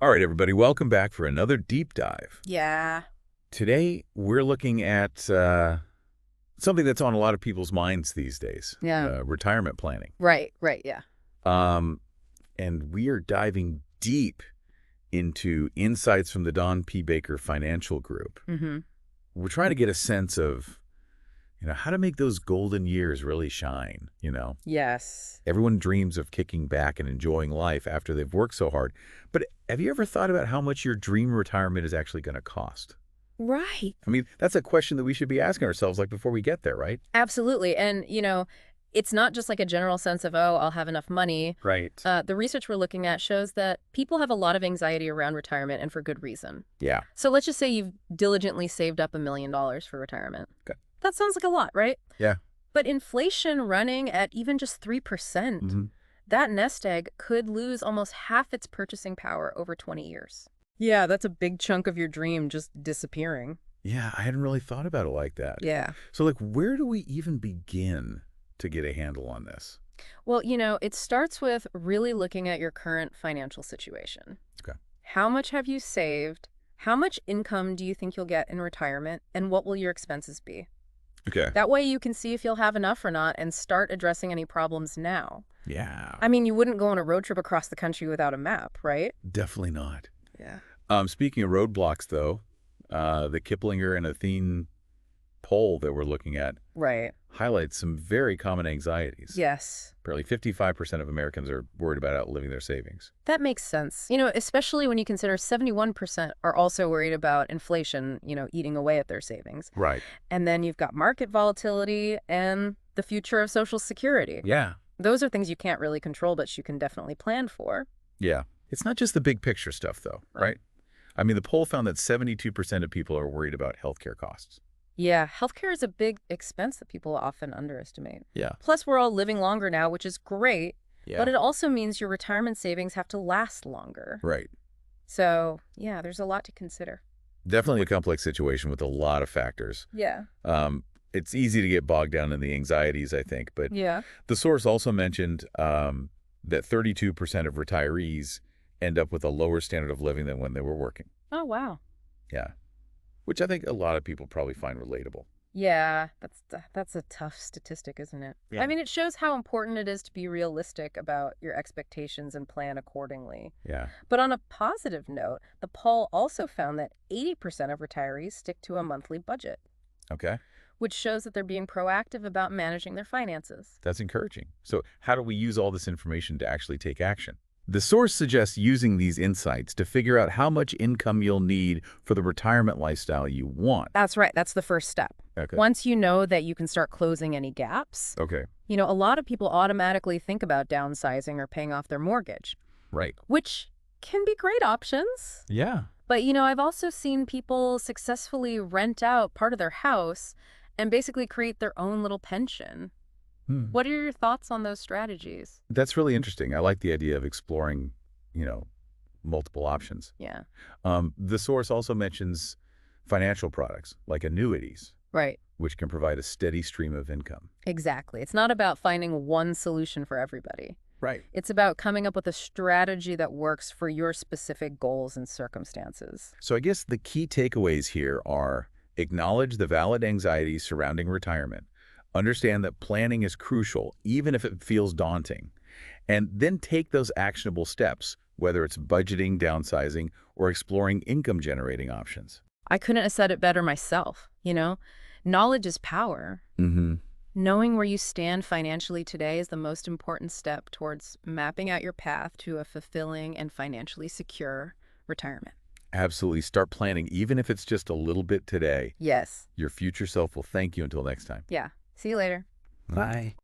All right, everybody, welcome back for another deep dive. Yeah. Today, we're looking at something that's on a lot of people's minds these days, Yeah. retirement planning. Right, yeah. Um, and we are diving deep into insights from the Don P. Baker Financial Group. Mm-hmm. We're trying to get a sense of, how to make those golden years really shine. Yes. Everyone dreams of kicking back and enjoying life after they've worked so hard. But have you ever thought about how much your dream retirement is actually going to cost? Right. I mean, that's a question that we should be asking ourselves like before we get there, right? Absolutely. And, it's not just like a general sense of, oh, I'll have enough money. Right. The research we're looking at shows that people have a lot of anxiety around retirement and for good reason. Yeah. So let's just say you've diligently saved up $1 million for retirement. Okay. That sounds like a lot, right? Yeah. But inflation running at even just 3%, that nest egg could lose almost half its purchasing power over 20 years. Yeah, that's a big chunk of your dream just disappearing. Yeah, I hadn't really thought about it like that. Yeah. So, like, where do we even begin to get a handle on this? Well, it starts with really looking at your current financial situation. Okay. How much have you saved? How much income do you think you'll get in retirement? And what will your expenses be? Okay. That way you can see if you'll have enough or not and start addressing any problems now. Yeah. I mean, you wouldn't go on a road trip across the country without a map, right? Definitely not. Yeah. Speaking of roadblocks, though, the Kiplinger and Athene poll that we're looking at Right. highlights some very common anxieties. Yes. Barely 55% of Americans are worried about outliving their savings. That makes sense. Especially when you consider 71% are also worried about inflation, eating away at their savings. Right. And then you've got market volatility and the future of Social Security. Yeah. Those are things you can't really control, but you can definitely plan for. Yeah. It's not just the big picture stuff, though, right? I mean, the poll found that 72% of people are worried about healthcare costs. Yeah, healthcare is a big expense that people often underestimate. Yeah. Plus, we're all living longer now, which is great, Yeah. but it also means your retirement savings have to last longer. Right. So, yeah, there's a lot to consider. Definitely a complex situation with a lot of factors. Yeah. It's easy to get bogged down in the anxieties, I think, but Yeah. the source also mentioned that 32% of retirees end up with a lower standard of living than when they were working. Oh, wow. Yeah. Which I think a lot of people probably find relatable. Yeah, that's a tough statistic, isn't it? Yeah. I mean, it shows how important it is to be realistic about your expectations and plan accordingly. Yeah. But on a positive note, the poll also found that 80% of retirees stick to a monthly budget, Okay. which shows that they're being proactive about managing their finances. That's encouraging. So how do we use all this information to actually take action? The source suggests using these insights to figure out how much income you'll need for the retirement lifestyle you want. That's right. That's the first step. Okay. Once you know that you can start closing any gaps, Okay. a lot of people automatically think about downsizing or paying off their mortgage, Right. which can be great options. Yeah. But, I've also seen people successfully rent out part of their house and basically create their own little pension. What are your thoughts on those strategies? That's really interesting. I like the idea of exploring, multiple options. Yeah. The source also mentions financial products like annuities, Right. which can provide a steady stream of income. Exactly. It's not about finding one solution for everybody. Right. It's about coming up with a strategy that works for your specific goals and circumstances. So I guess the key takeaways here are acknowledge the valid anxieties surrounding retirement, understand that planning is crucial, even if it feels daunting, and then take those actionable steps, whether it's budgeting, downsizing, or exploring income-generating options. I couldn't have said it better myself, Knowledge is power. Mm-hmm. Knowing where you stand financially today is the most important step towards mapping out your path to a fulfilling and financially secure retirement. Absolutely. Start planning, even if it's just a little bit today. Yes. Your future self will thank you until next time. Yeah. See you later. Bye.